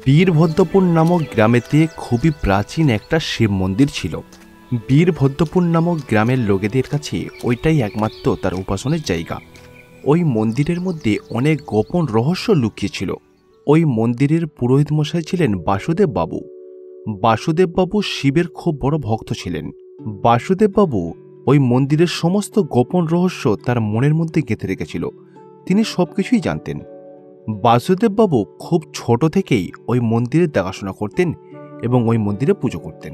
বীরভদ্রপুর নামক গ্রামেতে খুবই প্রাচীন একটা শিব মন্দির ছিল। বীরভদ্রপুর নামক গ্রামের লোকেদের কাছে ওইটাই একমাত্র তার উপাসনের জায়গা। ওই মন্দিরের মধ্যে অনেক গোপন রহস্য লুকিয়ে ছিল। ওই মন্দিরের পুরোহিত মশাই ছিলেন বাসুদেব বাবু। বাসুদেব বাবু শিবের খুব বড় ভক্ত ছিলেন। বাসুদেব বাবু ওই মন্দিরের সমস্ত গোপন রহস্য তার মনের মধ্যে গেঁথে রেখেছিল। তিনি সবকিছুই জানতেন। বাসুদেব বাবু খুব ছোট থেকেই ওই মন্দিরের দেখাশোনা করতেন এবং ওই মন্দিরে পুজো করতেন।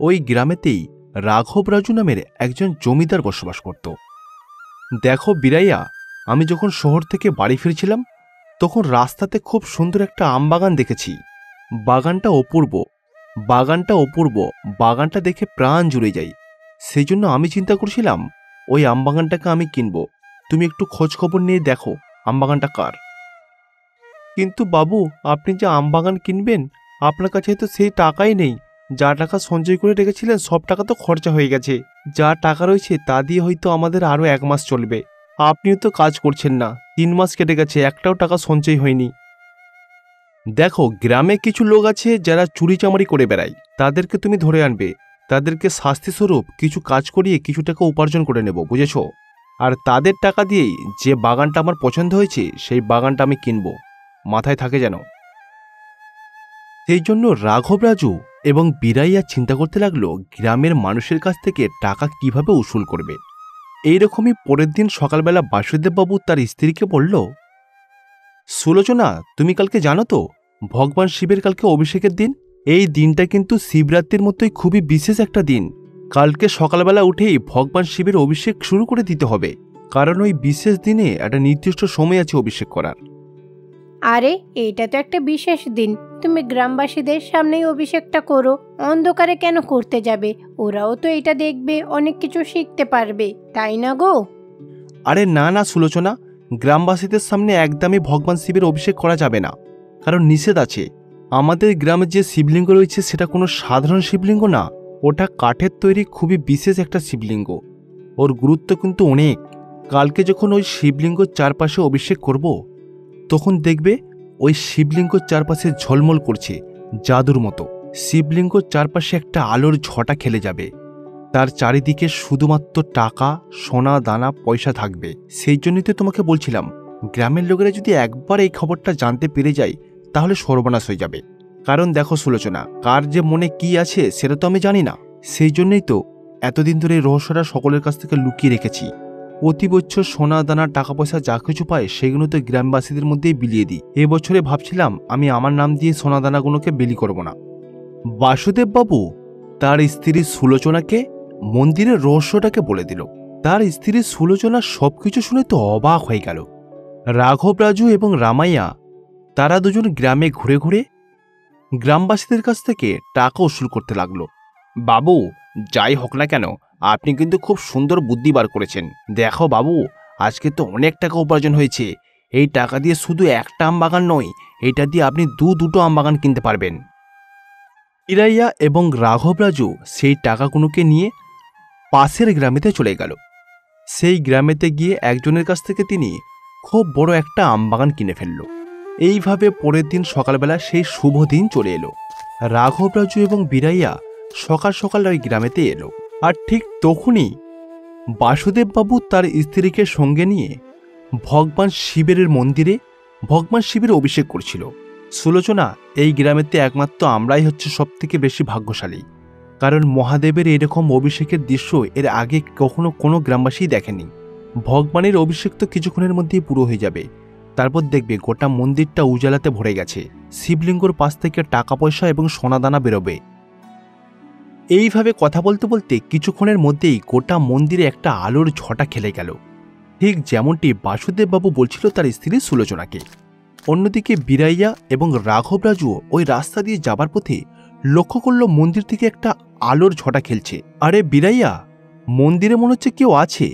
ওই গ্রামেতেই রাঘব রাজু নামের একজন জমিদার বসবাস করত। দেখো বীরাইয়া, আমি যখন শহর থেকে বাড়ি ফিরছিলাম তখন রাস্তাতে খুব সুন্দর একটা আমবাগান দেখেছি। বাগানটা অপূর্ব, বাগানটা দেখে প্রাণ জুড়ে যায়। সেই জন্য আমি চিন্তা করছিলাম ওই আমবাগানটাকে আমি কিনব। তুমি একটু খোঁজ খবর নিয়ে দেখো আমবাগানটা কার। কিন্তু বাবু, আপনি যে আমবাগান কিনবেন, আপনার কাছে তো সেই টাকাই নেই। যা টাকা সঞ্চয় করে রেখেছিলেন সব টাকা তো খরচা হয়ে গেছে। যা টাকা রয়েছে তা দিয়ে হয়তো আমাদের আরও 1 মাস চলবে। আপনিও তো কাজ করছেন না, 3 মাস কেটে গেছে, একটাও টাকা সঞ্চয় হয়নি। দেখো, গ্রামে কিছু লোক আছে যারা চুরি চামারি করে বেড়ায়, তাদেরকে তুমি ধরে আনবে। তাদেরকে শাস্তিস্বরূপ কিছু কাজ করিয়ে কিছু টাকা উপার্জন করে নেব, বুঝেছ? আর তাদের টাকা দিয়েই যে বাগানটা আমার পছন্দ হয়েছে সেই বাগানটা আমি কিনব, মাথায় থাকে যেন। সেই জন্য রাঘব রাজু এবং বীরাইয়া চিন্তা করতে লাগলো গ্রামের মানুষের কাছ থেকে টাকা কিভাবে উসুল করবে। এইরকমই পরের দিন সকালবেলা বাসুদেববাবু তার স্ত্রীকে বলল, সুলোচনা, তুমি কালকে জানো তো ভগবান শিবের কালকে অভিষেকের দিন। এই দিনটা কিন্তু শিবরাত্রির মতোই খুবই বিশেষ একটা দিন। কালকে সকালবেলা উঠেই ভগবান শিবের অভিষেক শুরু করে দিতে হবে, কারণ ওই বিশেষ দিনে একটা নির্দিষ্ট সময় আছে অভিষেক করার। আরে, এটা তো একটা বিশেষ দিন, তুমি গ্রামবাসীদের সামনেই অভিষেকটা করো। অন্ধকারে কেন করতে যাবে? ওরাও তো এটা দেখবে, অনেক কিছু শিখতে পারবে, তাই না গো? আরে না না সুলোচনা, গ্রামবাসীদের সামনে একদমই ভগবান শিবের অভিষেক করা যাবে না, কারণ নিষেধ আছে। আমাদের গ্রামে যে শিবলিঙ্গ রয়েছে সেটা কোনো সাধারণ শিবলিঙ্গ না, ওটা কাঠের তৈরি খুবই বিশেষ একটা শিবলিঙ্গ। ওর গুরুত্ব কিন্তু অনেক। কালকে যখন ওই শিবলিঙ্গর চারপাশে অভিষেক করব, তখন দেখবে ওই শিবলিঙ্গর চারপাশে ঝলমল করছে জাদুর মতো। শিবলিঙ্গর চারপাশে একটা আলোর ঝটা খেলে যাবে। তার চারিদিকে শুধুমাত্র টাকা, সোনা, দানা, পয়সা থাকবে। সেই জন্যই তো তোমাকে বলছিলাম, গ্রামের লোকেরা যদি একবার এই খবরটা জানতে পেরে যায় তাহলে সর্বনাশ হয়ে যাবে। কারণ দেখো সুলোচনা, কার যে মনে কি আছে সেটা তো আমি জানি না। সেই জন্যই তো এতদিন ধরে এই রহস্যটা সকলের কাছ থেকে লুকিয়ে রেখেছি। প্রতি বছর সোনা, দানা, টাকা পয়সা যা কিছু পায় সেগুলো তো গ্রামবাসীদের মধ্যেই বিলিয়ে দিই। এবছরে ভাবছিলাম আমি আমার নাম দিয়ে সোনা দানাগুলোকে বিলি করব না। বাসুদেব বাবু তার স্ত্রী সুলোচনাকে মন্দিরের রহস্যটাকে বলে দিল। তার স্ত্রী সুলোচনা সবকিছু শুনে তো অবাক হয়ে গেল। রাঘব রাজু এবং রামাইয়া তারা দুজন গ্রামে ঘুরে ঘুরে গ্রামবাসীদের কাছ থেকে টাকা উসুল করতে লাগলো। বাবু, যাই হোক না কেন, আপনি কিন্তু খুব সুন্দর বুদ্ধি বার করেছেন। দেখো বাবু, আজকে তো অনেক টাকা উপার্জন হয়েছে। এই টাকা দিয়ে শুধু একটা আম বাগান নয়, এটা দিয়ে আপনি দুটো আম বাগান কিনতে পারবেন। ইরাইয়া এবং রাঘব রাজু সেই টাকাগুলোকে নিয়ে পাশের গ্রামেতে চলে গেল। সেই গ্রামেতে গিয়ে একজনের কাছ থেকে তিনি খুব বড় একটা আমবাগান কিনে ফেলল। এইভাবে পরের দিন সকালবেলা সেই শুভ দিন চলে এলো। রাঘব রাজু এবং বীরাইয়া সকাল সকাল ওই গ্রামেতে এলো। আর ঠিক তখনই বাসুদেব বাবু তার স্ত্রীকে সঙ্গে নিয়ে ভগবান শিবের মন্দিরে ভগবান শিবের অভিষেক করছিল। সুলোচনা, এই গ্রামেতে একমাত্র আমরাই হচ্ছে সব থেকে বেশি ভাগ্যশালী, কারণ মহাদেবের এরকম অভিষেকের দৃশ্য এর আগে কখনো কোনো গ্রামবাসী দেখেনি। ভগবানের অভিষেক তো কিছুক্ষণের মধ্যেই পুরো হয়ে যাবে, তারপর দেখবে গোটা মন্দিরটা উজালাতে ভরে গেছে। শিবলিঙ্গর পাশ থেকে টাকা পয়সা এবং সোনাদানা বেরোবে। এইভাবে কথা বলতে বলতে কিছুক্ষণের মধ্যেই গোটা মন্দিরে একটা আলোর ঝটা খেলে গেল, ঠিক যেমনটি বাসুদেব বাবু বলছিল তার স্ত্রী সুলোচনাকে। অন্যদিকে বীরাইয়া এবং রাঘব রাজু ওই রাস্তা দিয়ে যাবার পথে লক্ষ্য করল মন্দির থেকে একটা আলোর ঝটা খেলছে। আরে বীরাইয়া, মন্দিরে মনে হচ্ছে কেউ আছে।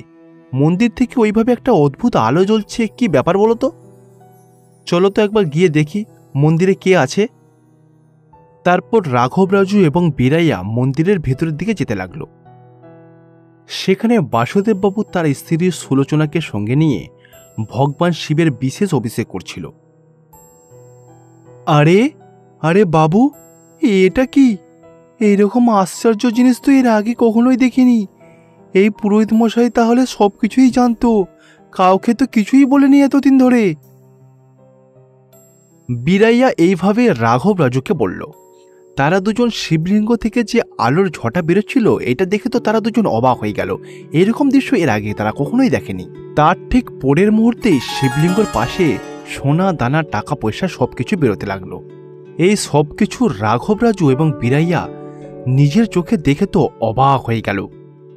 মন্দির থেকে ওইভাবে একটা অদ্ভুত আলো জ্বলছে, কি ব্যাপার বলো তো? চলো তো একবার গিয়ে দেখি মন্দিরে কে আছে। তারপর রাঘব রাজু এবং বীরাইয়া মন্দিরের ভেতরের দিকে যেতে লাগলো। সেখানে বাসুদেববাবু তার স্ত্রী সুলোচনাকে সঙ্গে নিয়ে ভগবান শিবের বিশেষ অভিষেক করছিল। আরে আরে বাবু, এটা কি? এইরকম আশ্চর্য জিনিস তো এর আগে কখনোই দেখিনি। এই পুরোহিত মশাই তাহলে সব কিছুই জানতো, কাউকে তো কিছুই বলেনি এতদিন ধরে। বীরাইয়া এইভাবে রাঘব রাজুকে বলল। তারা দুজন শিবলিঙ্গ থেকে যে আলোর ঝটা বেরোচ্ছিল এটা দেখে তো তারা দুজন অবাক হয়ে গেল। এরকম দৃশ্য এর আগে তারা কখনোই দেখেনি। তার ঠিক পরের মুহূর্তেই শিবলিঙ্গর পাশে সোনা দানা টাকা পয়সা সবকিছু বেরোতে লাগলো। এই সবকিছু রাঘব রাজু এবং বীরাইয়া নিজের চোখে দেখে তো অবাক হয়ে গেল।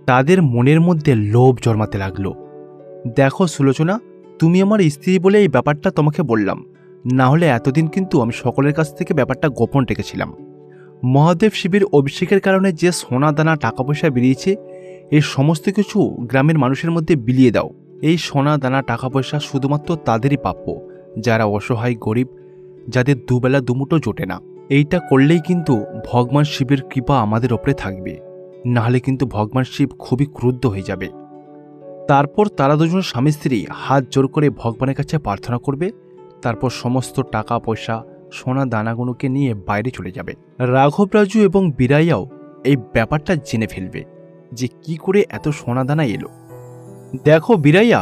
তাদের মনের মধ্যে লোভ জন্মাতে লাগলো। দেখো সুলোচনা, তুমি আমার স্ত্রী বলে এই ব্যাপারটা তোমাকে বললাম, না হলে এতদিন কিন্তু আমি সকলের কাছ থেকে ব্যাপারটা গোপন রেখেছিলাম। মহাদেব শিবের অভিষেকের কারণে যে সোনা দানা টাকা পয়সা বেরিয়েছে, এই সমস্ত কিছু গ্রামের মানুষের মধ্যে বিলিয়ে দাও। এই সোনা দানা টাকা পয়সা শুধুমাত্র তাদেরই প্রাপ্য যারা অসহায় গরিব, যাদের দুবেলা দুমুটো জোটে না। এইটা করলেই কিন্তু ভগবান শিবের কৃপা আমাদের ওপরে থাকবে, নাহলে কিন্তু ভগবান শিব খুবই ক্রুদ্ধ হয়ে যাবে। তারপর তারা দুজন স্বামী স্ত্রী হাত জোর করে ভগবানের কাছে প্রার্থনা করবে। তারপর সমস্ত টাকা পয়সা সোনা দানাগুলোকে নিয়ে বাইরে চলে যাবে। রাঘব রাজু এবং বীরাইয়াও এই ব্যাপারটা জেনে ফেলবে যে কি করে এত সোনা দানা এলো। দেখো বীরাইয়া,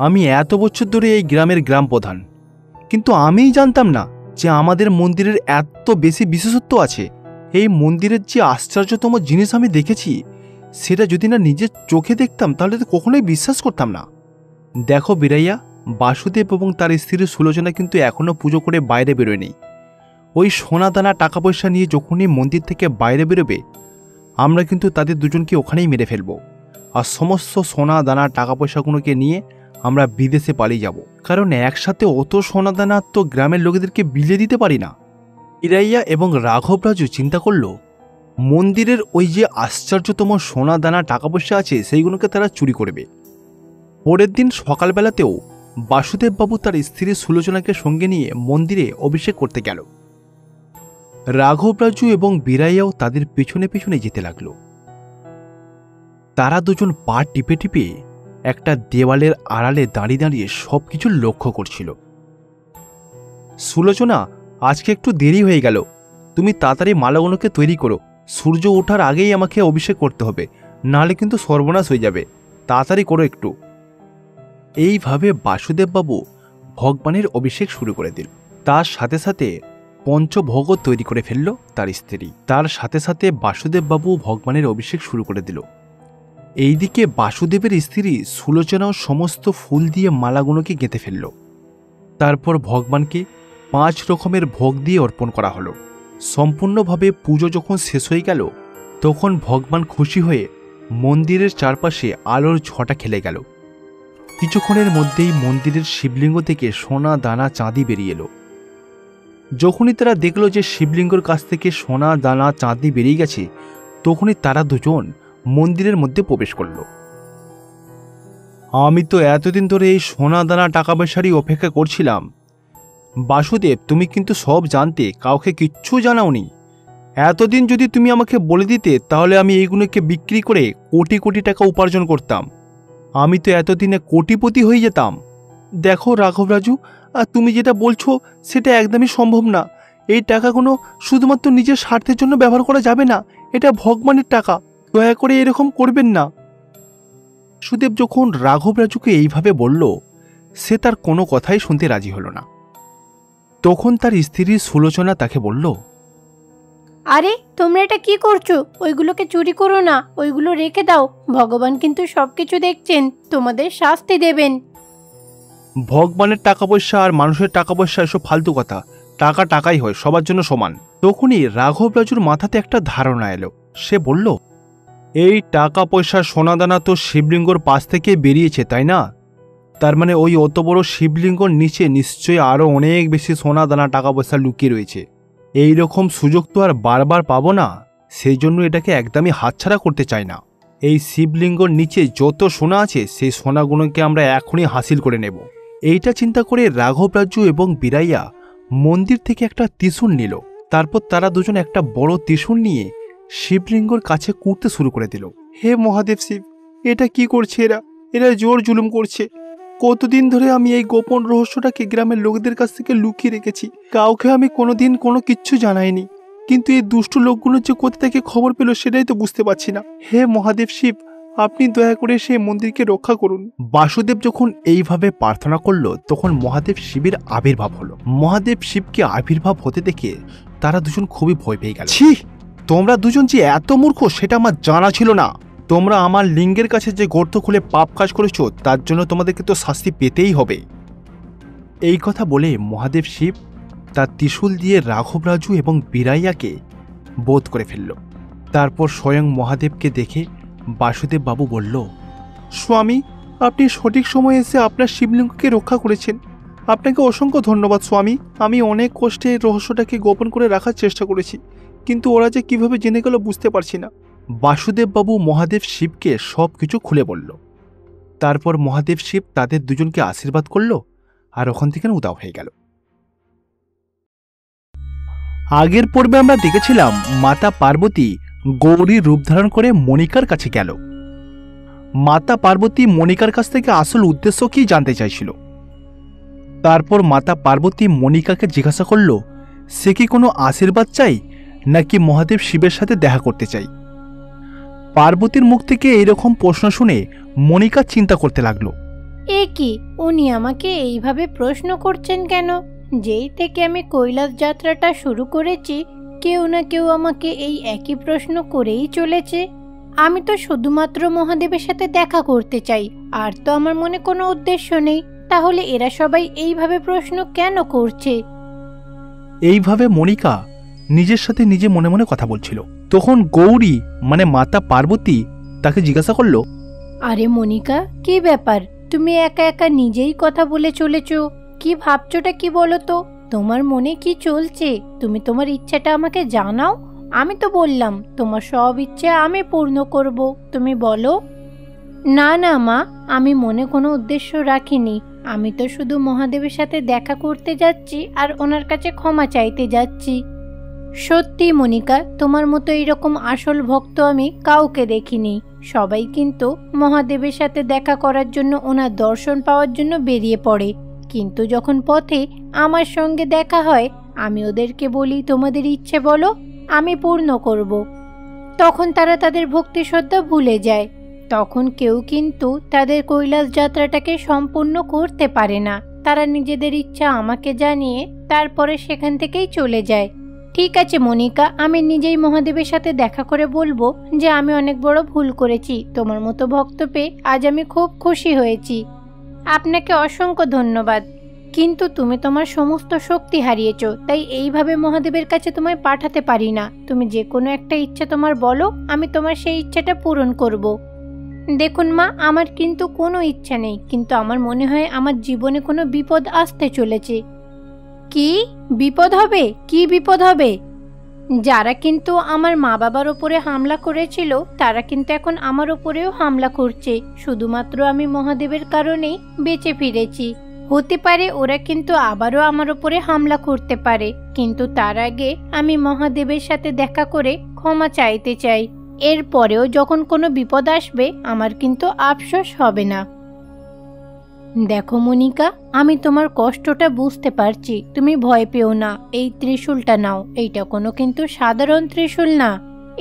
আমি এত বছর ধরে এই গ্রামের গ্রাম প্রধান, কিন্তু আমিই জানতাম না যে আমাদের মন্দিরের এত বেশি বিশেষত্ব আছে। এই মন্দিরের যে আশ্চর্যতম জিনিস আমি দেখেছি, সেটা যদি না নিজের চোখে দেখতাম তাহলে তো কখনোই বিশ্বাস করতাম না। দেখো বীরাইয়া, বাসুদেব এবং তার স্ত্রী সুলোচনা কিন্তু এখনও পুজো করে বাইরে বেরোয়নি। ওই সোনা দানা টাকা পয়সা নিয়ে যখনই মন্দির থেকে বাইরে বেরোবে, আমরা কিন্তু তাদের দুজনকে ওখানেই মেরে ফেলব, আর সমস্ত সোনা দানা টাকা পয়সাগুলোকে নিয়ে আমরা বিদেশে পালিয়ে যাব। কারণ একসাথে অত সোনা দানা তো গ্রামের লোকেদেরকে বিলিয়ে দিতে পারি না। বীরাইয়া এবং রাঘব রাজু চিন্তা করল, মন্দিরের ওই যে আশ্চর্যতম সোনা দানা টাকা পয়সা আছে সেইগুলোকে তারা চুরি করবে। পরের দিন সকালবেলাতেও বাসুদেববাবু তার স্ত্রী সুলোচনাকে সঙ্গে নিয়ে মন্দিরে অভিষেক করতে গেল। রাঘব রাজু এবং বীরাইয়াও তাদের পেছনে পেছনে যেতে লাগল। তারা দুজন পা টিপে টিপে একটা দেওয়ালের আড়ালে দাঁড়িয়ে দাঁড়িয়ে সবকিছু লক্ষ্য করছিল। সুলোচনা, আজকে একটু দেরি হয়ে গেল, তুমি তাড়াতাড়ি মালাগুলোকে তৈরি করো। সূর্য ওঠার আগেই আমাকে অভিষেক করতে হবে, নাহলে কিন্তু সর্বনাশ হয়ে যাবে। তাড়াতাড়ি করো একটু। এইভাবে বাসুদেববাবু ভগবানের অভিষেক শুরু করে দিল। তার সাথে সাথে পঞ্চভোগও তৈরি করে ফেলল তার স্ত্রী। তার সাথে সাথে বাসুদেববাবু ভগবানের অভিষেক শুরু করে দিল। এইদিকে বাসুদেবের স্ত্রী সুলোচনাও সমস্ত ফুল দিয়ে মালাগুলোকে গেঁথে ফেলল। তারপর ভগবানকে 5 রকমের ভোগ দিয়ে অর্পণ করা হলো। সম্পূর্ণভাবে পুজো যখন শেষ হয়ে গেল, তখন ভগবান খুশি হয়ে মন্দিরের চারপাশে আলোর ঝটা খেলে গেল। কিছুক্ষণের মধ্যেই মন্দিরের শিবলিঙ্গ থেকে সোনা দানা চাঁদি বেরিয়ে এলো। যখনই তারা দেখল যে শিবলিঙ্গর কাছ থেকে সোনা দানা চাঁদি বেরিয়ে গেছে, তখনই তারা দুজন মন্দিরের মধ্যে প্রবেশ করল। আমি তো এতদিন ধরে এই সোনা দানা টাকা পয়সারই অপেক্ষা করছিলাম। বাসুদেব, তুমি কিন্তু সব জানতে, কাউকে কিচ্ছু জানাওনি। এতদিন যদি তুমি আমাকে বলে দিতে, তাহলে আমি এইগুলোকে বিক্রি করে কোটি কোটি টাকা উপার্জন করতাম। আমি তো এতদিনে কোটিপতি হয়ে যেতাম। দেখো রাঘব রাজু, তুমি যেটা বলছো সেটা একদমই সম্ভব না। এই টাকাগুলো শুধুমাত্র নিজের স্বার্থের জন্য ব্যবহার করা যাবে না, এটা ভগবানের টাকা। দয়া করে এরকম করবেন না। বাসুদেব যখন রাঘব রাজুকে এইভাবে বলল, সে তার কোনো কথাই শুনতে রাজি হল না। তখন তার স্ত্রী সুলোচনা তাকে বলল, আরে তোমরা এটা কি করছো? ওইগুলোকে চুরি করো না, ওইগুলো রেখে দাও। ভগবান কিন্তু সবকিছু দেখছেন, তোমাদের শাস্তি দেবেন। ভগবানের টাকা পয়সা আর মানুষের টাকা পয়সা এসব ফালতু কথা। টাকা টাকাই হয়, সবার জন্য সমান। তখনই রাঘব রাজুর মাথাতে একটা ধারণা এলো। সে বলল, এই টাকা পয়সা সোনাদানা তো শিবলিঙ্গর পাশ থেকে বেরিয়েছে, তাই না? তার মানে ওই অত বড় শিবলিঙ্গর নিচে নিশ্চয়ই আরও অনেক বেশি সোনাদানা টাকা পয়সা লুকিয়ে রয়েছে। এই রকম সুযোগ তো আর বারবার পাবো না, সেই জন্য এটাকে একদমই হাতছাড়া করতে চাই না। এই শিবলিঙ্গর নিচে যত সোনা আছে সেই সোনাগুলোকে আমরা এখনই হাসিল করে নেব। এইটা চিন্তা করে রাঘব রাজু এবং বীরাইয়া মন্দির থেকে একটা ত্রিশূল নিল। তারপর তারা দুজন একটা বড় ত্রিশূল নিয়ে শিবলিঙ্গর কাছে কুঁড়তে শুরু করে দিল। হে মহাদেব শিব, এটা কি করছে এরা? এরা জোর জুলুম করছে। কতদিন ধরে আমি এই গোপন রহস্যটাকে গ্রামের লোকদের কাছ থেকে লুকিয়ে রেখেছি, কাউকে আমি কোনোদিন কোনো কিচ্ছু জানাইনি। কিন্তু এই দুষ্ট লোকগুলো যে কোথা থেকে খবর পেল সেটাই তো বুঝতে পারছি না। হে মহাদেব শিব, আপনি দয়া করে সেই মন্দিরকে রক্ষা করুন। বাসুদেব যখন এইভাবে প্রার্থনা করলো তখন মহাদেব শিবের আবির্ভাব হলো। মহাদেব শিবকে আবির্ভাব হতে দেখে তারা দুজন খুবই ভয় পেয়ে গেল। ছি, তোমরা দুজন যে এত মূর্খ সেটা আমার জানা ছিল না। তোমরা আমার লিঙ্গের কাছে যে গর্ত খুলে পাপ কাজ করেছো তার জন্য তোমাদেরকে তো শাস্তি পেতেই হবে। এই কথা বলে মহাদেব শিব তার ত্রিশূল দিয়ে রাঘব রাজু এবং বীরাইয়াকে বধ করে ফেলল। তারপর স্বয়ং মহাদেবকে দেখে বাসুদেব বাবু বলল, স্বামী, আপনি সঠিক সময়ে এসে আপনার শিবলিঙ্গকে রক্ষা করেছেন। আপনাকে অসংখ্য ধন্যবাদ স্বামী। আমি অনেক কষ্টে এই রহস্যটাকে গোপন করে রাখার চেষ্টা করেছি, কিন্তু ওরা যে কিভাবে জেনে গেল বুঝতে পারছি না। বাসুদেব বাবু মহাদেব শিবকে সব কিছু খুলে বলল। তারপর মহাদেব শিব তাদের দুজনকে আশীর্বাদ করল আর ওখান থেকে উধাও হয়ে গেল। আগের পর্বে আমরা দেখেছিলাম মাতা পার্বতী গৌরীর রূপ ধারণ করে মণিকার কাছে গেল। মাতা পার্বতী মণিকার কাছ থেকে আসল উদ্দেশ্য কি জানতে চাইছিল। তারপর মাতা পার্বতী মণিকাকে জিজ্ঞাসা করল সে কি কোনো আশীর্বাদ চাই নাকি মহাদেব শিবের সাথে দেখা করতে চাই। পার্বতীর মুখ থেকে এইরকম প্রশ্ন শুনে মণিকা চিন্তা করতে লাগলো। এ কি, উনি আমাকে এইভাবে প্রশ্ন করছেন কেন? যেই থেকে আমি কৈলাস যাত্রাটা শুরু করেছি কেউ না কেউ আমাকে এই একই প্রশ্ন করেই চলেছে। আমি তো শুধুমাত্র মহাদেবের সাথে দেখা করতে চাই, আর তো আমার মনে কোনো উদ্দেশ্য নেই। তাহলে এরা সবাই এইভাবে প্রশ্ন কেন করছে? এইভাবে মণিকা নিজের সাথে নিজে মনে মনে কথা বলছিল। তখন গৌরী মানে মাতা পার্বতী তাকে জিজ্ঞাসা করল, আরে মণিকা, কি ব্যাপার? তুমি একা একা নিজেই কথা বলে চলেছো। কি ভাবছোটা কি বলো তো? তোমার মনে কি চলছে? তুমি তোমার ইচ্ছাটা আমাকে জানাও। আমি তো বললাম তোমার সব ইচ্ছে আমি পূর্ণ করব। তুমি বলো। না না মা, আমি মনে কোনো উদ্দেশ্য রাখিনি। আমি তো শুধু মহাদেবের সাথে দেখা করতে যাচ্ছি আর ওনার কাছে ক্ষমা চাইতে যাচ্ছি। সত্যি মণিকা, তোমার মতো এরকম আসল ভক্ত আমি কাউকে দেখিনি। সবাই কিন্তু মহাদেবের সাথে দেখা করার জন্য ওনার দর্শন পাওয়ার জন্য বেরিয়ে পড়ে, কিন্তু যখন পথে আমার সঙ্গে দেখা হয় আমি ওদেরকে বলি তোমাদের ইচ্ছে বলো, আমি পূর্ণ করব। তখন তারা তাদের ভক্তি শ্রদ্ধা ভুলে যায়। তখন কেউ কিন্তু তাদের কৈলাস যাত্রাটাকে সম্পূর্ণ করতে পারে না। তারা নিজেদের ইচ্ছা আমাকে জানিয়ে তারপরে সেখান থেকেই চলে যায়। ঠিক আছে মণিকা, আমি নিজেই মহাদেবের সাথে দেখা করে বলবো যে আমি অনেক বড় ভুল করেছি। তোমার মতো ভক্ত পেয়ে আজ আমি খুব খুশি হয়েছি। আপনাকে অসংখ্য ধন্যবাদ। কিন্তু তুমি তোমার সমস্ত শক্তি হারিয়েছো, তাই এইভাবে মহাদেবের কাছে তোমায় পাঠাতে পারি না। তুমি যে কোনো একটা ইচ্ছা তোমার বলো, আমি তোমার সেই ইচ্ছাটা পূরণ করব। দেখুন মা, আমার কিন্তু কোনো ইচ্ছা নেই, কিন্তু আমার মনে হয় আমার জীবনে কোনো বিপদ আসতে চলেছে। কি বিপদ হবে? কি বিপদ হবে? যারা কিন্তু আমার মা বাবার ওপরে হামলা করেছিল তারা কিন্তু এখন আমার ওপরেও হামলা করছে। শুধুমাত্র আমি মহাদেবের কারণেই বেঁচে ফিরেছি। হতে পারে ওরা কিন্তু আবারও আমার ওপরে হামলা করতে পারে, কিন্তু তার আগে আমি মহাদেবের সাথে দেখা করে ক্ষমা চাইতে চাই। এরপরেও যখন কোনো বিপদ আসবে আমার কিন্তু আফসোস হবে না। দেখো মণিকা, আমি তোমার কষ্টটা বুঝতে পারছি। তুমি ভয় পেও না। এই ত্রিশূলটা নাও। এইটা কোনো কিন্তু সাধারণ ত্রিশূল না।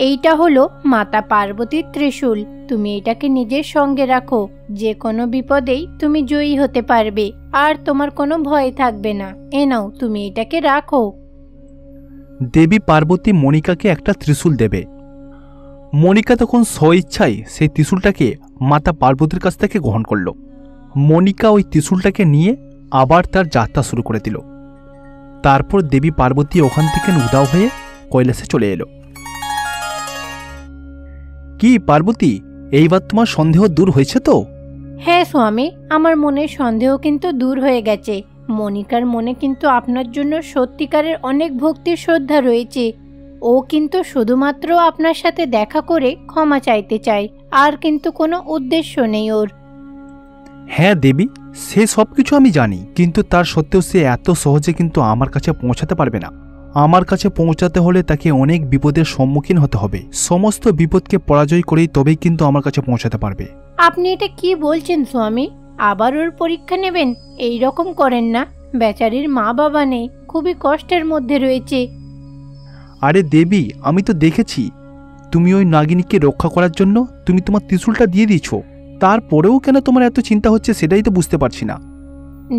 এইটা হলো মাতা পার্বতীর ত্রিশূল। তুমি এটাকে নিজের সঙ্গে রাখো। যে কোনো বিপদেই তুমি জয়ী হতে পারবে আর তোমার কোনো ভয় থাকবে না। এ নাও, তুমি এটাকে রাখো। দেবী পার্বতী মণিকাকে একটা ত্রিশূল দেবে। মণিকা তখন স্বইচ্ছায় সেই ত্রিশূলটাকে মাতা পার্বতীর কাছ থেকে গ্রহণ করল। মণিকা ওই ত্রিশূলটাকে নিয়ে আবার তার যাত্রা শুরু করে দিল। তারপর দেবী পার্বতী ওখান থেকে উধাও হয়ে কৈলাসে চলে এলো। কি পার্বতী, এইবার তোমার সন্দেহ দূর হয়েছে তো? হ্যাঁ স্বামী, আমার মনের সন্দেহ কিন্তু দূর হয়ে গেছে। মণিকার মনে কিন্তু আপনার জন্য সত্যিকারের অনেক ভক্তির শ্রদ্ধা রয়েছে। ও কিন্তু শুধুমাত্র আপনার সাথে দেখা করে ক্ষমা চাইতে চায়, আর কিন্তু কোনো উদ্দেশ্য নেই ওর। হ্যাঁ দেবী, সে সব কিছু আমি জানি, কিন্তু তার সত্ত্বেও সে এত সহজে কিন্তু আমার কাছে পৌঁছাতে পারবে না। আমার কাছে পৌঁছাতে হলে তাকে অনেক বিপদের সম্মুখীন হতে হবে। সমস্ত বিপদকে পরাজয় করেই তবেই কিন্তু আমার কাছে পৌঁছাতে পারবে। আপনি এটা কি বলছেন স্বামী? আবার ওর পরীক্ষা নেবেন? এই রকম করেন না, বেচারির মা বাবা নেই, খুবই কষ্টের মধ্যে রয়েছে। আরে দেবী, আমি তো দেখেছি তুমি ওই নাগিনীকে রক্ষা করার জন্য তুমি তোমার ত্রিশূলটা দিয়ে দিয়েছো, তারপরেও কেন তোমার এত চিন্তা হচ্ছে সেটাই তো বুঝতে পারছি না।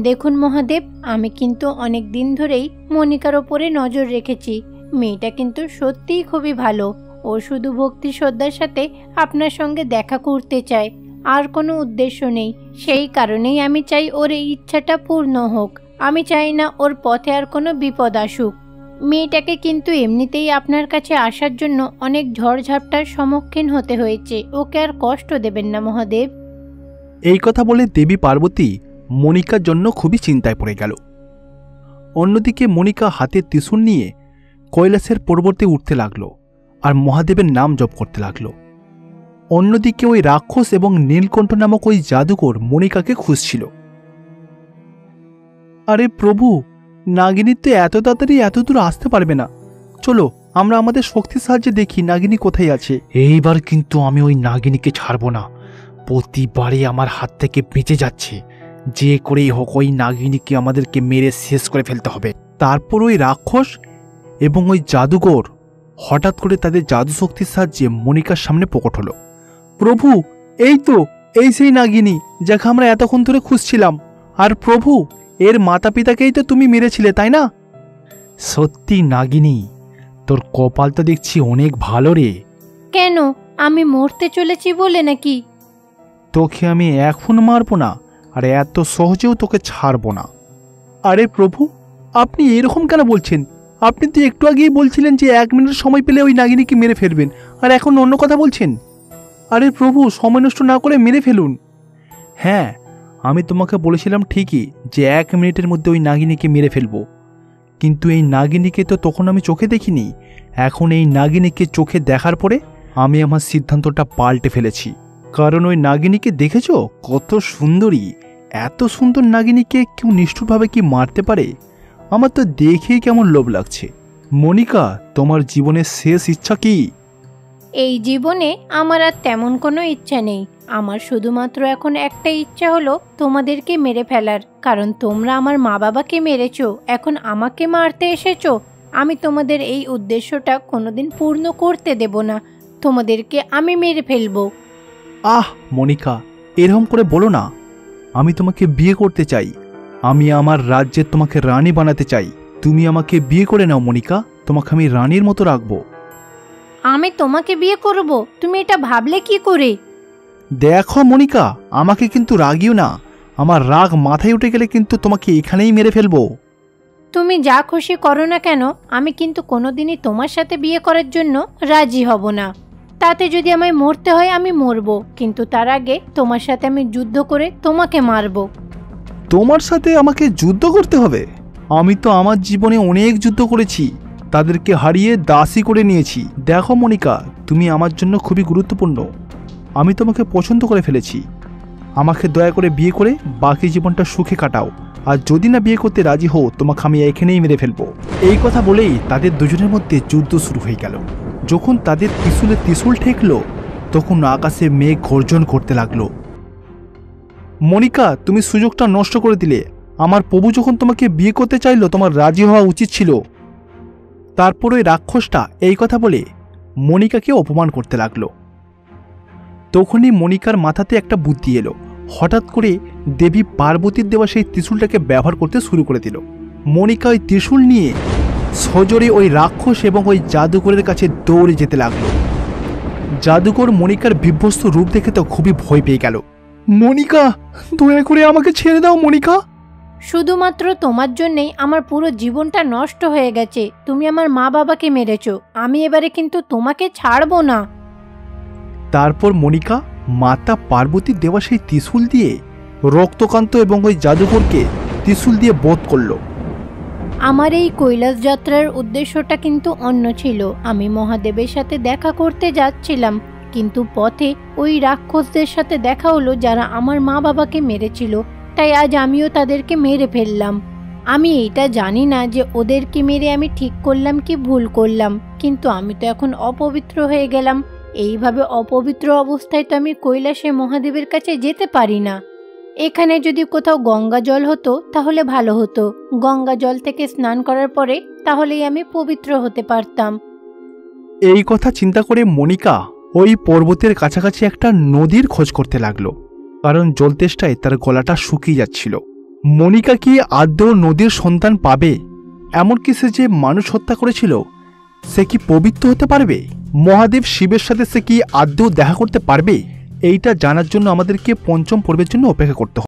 দেখুন মহাদেব, আমি কিন্তু অনেক দিন ধরেই মনিকার ওপরে নজর রেখেছি। মেয়েটা কিন্তু সত্যিই খুবই ভালো। ও শুধু ভক্তি শ্রদ্ধার সাথে আপনার সঙ্গে দেখা করতে চায়, আর কোনো উদ্দেশ্য নেই। সেই কারণেই আমি চাই ওর এই ইচ্ছাটা পূর্ণ হোক। আমি চাই না ওর পথে আর কোনো বিপদ আসুক। মেয়েটাকে কিন্তু এমনিতেই আপনার কাছে আসার জন্য অনেক ঝড়ঝাপটার সম্মুখীন হতে হয়েছে। ওকে আর কষ্ট দেবেন না মহাদেব। এই কথা বলে দেবী পার্বতী মনিকার জন্য খুবই চিন্তায় পড়ে গেল। অন্যদিকে মনিকা হাতে ত্রিশূল নিয়ে কৈলাসের পর্বতে উঠতে লাগলো আর মহাদেবের নাম জপ করতে লাগলো। অন্যদিকে ওই রাক্ষস এবং নীলকণ্ঠ নামক ওই জাদুকর মনিকাকে খুঁজছিল। আরে প্রভু, নাগিনী তো এত তাড়াতাড়ি এত দূর আসতে পারবে না, চলো আমরা আমাদের শক্তির সাহায্যে দেখি নাগিনী কোথায় আছে। এইবার কিন্তু আমি ওই নাগিনীকে ছাড়ব না, প্রতিবারই আমার হাত থেকে বেঁচে যাচ্ছে। যে করেই হোক ওই নাগিনীকে আমাদেরকে মেরে শেষ করে ফেলতে হবে। তারপর ওই রাক্ষস এবং ওই জাদুকর হঠাৎ করে তাদের জাদু শক্তির সাহায্যে মনিকার সামনে প্রকট হলো। প্রভু, এই তো, এই সেই নাগিনী যাকে আমরা এতক্ষণ ধরে খুঁজছিলাম। আর প্রভু, এর মাতা পিতাকেই তো তুমি মেরেছিলে, তাই না? সত্যি নাগিনী, তোর কপাল তো দেখছি অনেক ভালো রে। কেন, আমি মরতে চলেছি বলে নাকি? তোকে আমি এখন মারবো না, আর এত সহজেও তোকে ছাড়বো না। আরে প্রভু, আপনি এরকম কেন বলছেন? আপনি তো একটু আগেই বলছিলেন যে 1 মিনিট সময় পেলে ওই নাগিনীকে মেরে ফেলবেন, আর এখন অন্য কথা বলছেন। আরে প্রভু, সময় নষ্ট না করে মেরে ফেলুন। হ্যাঁ, আমি তোমাকে বলেছিলাম ঠিকই যে 1 মিনিটের মধ্যে ওই নাগিনীকে মেরে ফেলবো, কিন্তু এই নাগিনীকে তো তখন আমি চোখে দেখিনি। এখন এই নাগিনীকে চোখে দেখার পরে আমি আমার সিদ্ধান্তটা পাল্টে ফেলেছি। কারণ ওই নাগিনীকে দেখেছো কত সুন্দরী। এত সুন্দর নাগিনীকে কেউ নিষ্ঠুরভাবে কি মারতে পারে? আমার তো দেখেই কেমন লোভ লাগছে। মনিকা, তোমার জীবনের শেষ ইচ্ছা কি? এই জীবনে আমার আর তেমন কোনো ইচ্ছা নেই। আমার শুধুমাত্র এখন একটা ইচ্ছা হলো তোমাদেরকে মেরে ফেলার। কারণ তোমরা আমার মা বাবাকে মেরেছো, এখন আমাকে মারতে এসেছো। আমি তোমাদের এই উদ্দেশ্যটা কোনোদিন পূর্ণ করতে দেব না। তোমাদেরকে আমি মেরে ফেলবো। আহ মনিকা, এরকম করে বলো না। আমি তোমাকে বিয়ে করতে চাই। আমি আমার রাজ্যের তোমাকে রানী বানাতে চাই। তুমি আমাকে বিয়ে করে নাও মনিকা, তোমাকে আমি রানীর মতো রাখবো। আমি তোমাকে বিয়ে করব? তুমি এটা ভাবলে কি করে? দেখো মনিকা, আমাকে কিন্তু রাগিও না। আমার রাগ মাথায় উঠে গেলে কিন্তু তোমাকে এখানেই মেরে ফেলবো। তুমি যা খুশি করো না কেন, আমি কিন্তু কোনোদিনই তোমার সাথে বিয়ে করার জন্য রাজি হব না। তাতে যদি আমায় মরতে হয় আমি মরব, কিন্তু তার আগে তোমার সাথে আমি যুদ্ধ করে তোমাকে মারব। তোমার সাথে আমাকে যুদ্ধ করতে হবে? আমি তো আমার জীবনে অনেক যুদ্ধ করেছি, তাদেরকে হারিয়ে দাসী করে নিয়েছি। দেখো মনিকা, তুমি আমার জন্য খুবই গুরুত্বপূর্ণ। আমি তোমাকে পছন্দ করে ফেলেছি। আমাকে দয়া করে বিয়ে করে বাকি জীবনটা সুখে কাটাও। আর যদি না বিয়ে করতে রাজি হও, তোমাকে আমি এখানেই মেরে ফেলবো। এই কথা বলেই তাদের দুজনের মধ্যে যুদ্ধ শুরু হয়ে গেল। যখন তাদের ত্রিশূলে ত্রিশূল ঠেকলো, তখন আকাশে মেঘ গর্জন করতে লাগলো। মনিকা, তুমি সুযোগটা নষ্ট করে দিলে। আমার প্রভু যখন তোমাকে বিয়ে করতে চাইলো, তোমার রাজি হওয়া উচিত ছিল। তারপর ওই রাক্ষসটা এই কথা বলে মনিকাকে অপমান করতে লাগলো। তখনই মনিকার মাথাতে একটা বুদ্ধি এলো। হঠাৎ করে দেবী পার্বতীর দেওয়া সেই ত্রিশূলটাকে ব্যবহার করতে শুরু করে দিল। মনিকা ওই ত্রিশূল নিয়ে সজোরে ওই রাক্ষস এবং ওই জাদুকরের কাছে দৌড়ে যেতে লাগলো। জাদুকর মনিকার বিভ্যস্ত রূপ দেখে তো খুবই ভয় পেয়ে গেল। মনিকা, দয়া করে আমাকে ছেড়ে দাও মনিকা। শুধুমাত্র তোমার জন্যেই আমার পুরো জীবনটা নষ্ট হয়ে গেছে। তুমি আমার মা বাবাকে মেরেছো, আমি এবারে কিন্তু তোমাকে ছাড়বো না। তারপর মনিকা মাতা পার্বতীর দেওয়া সেই ত্রিশূল দিয়ে রক্তকান্ত এবং ওই জাদুকরকে ত্রিশূল দিয়ে বধ করলো। আমার এই কৈলাস যাত্রার উদ্দেশ্যটা কিন্তু অন্য ছিল। আমি মহাদেবের সাথে দেখা করতে যাচ্ছিলাম, কিন্তু পথে ওই রাক্ষসদের সাথে দেখা হলো যারা আমার মা বাবাকে মেরেছিল। তাই আজ আমিও তাদেরকে মেরে ফেললাম। আমি এটা জানি না যে ওদেরকে মেরে আমি ঠিক করলাম কি ভুল করলাম, কিন্তু আমি তো এখন অপবিত্র হয়ে গেলাম। এইভাবে অপবিত্র অবস্থায় তো আমি কৈলাসে মহাদেবের কাছে যেতে পারি না। এখানে যদি কোথাও গঙ্গা জল হতো তাহলে ভালো হতো। গঙ্গা জল থেকে স্নান করার পরে তাহলেই আমি পবিত্র হতে পারতাম। এই কথা চিন্তা করে মনিকা ওই পর্বতের কাছাকাছি একটা নদীর খোঁজ করতে লাগলো, কারণ জল তেষ্টায় তার গলাটা শুকিয়ে যাচ্ছিল। মনিকা কি আদৌ নদীর সন্তান পাবে? এমনকি সে যে মানুষ হত্যা করেছিল সে কি পবিত্র হতে পারবে? মহাদেব শিবের সাথে সে কি আদৌ দেখা করতে পারবে? এইটা জানার জন্য আমাদেরকে পঞ্চম পর্বের জন্য অপেক্ষা করতে হবে।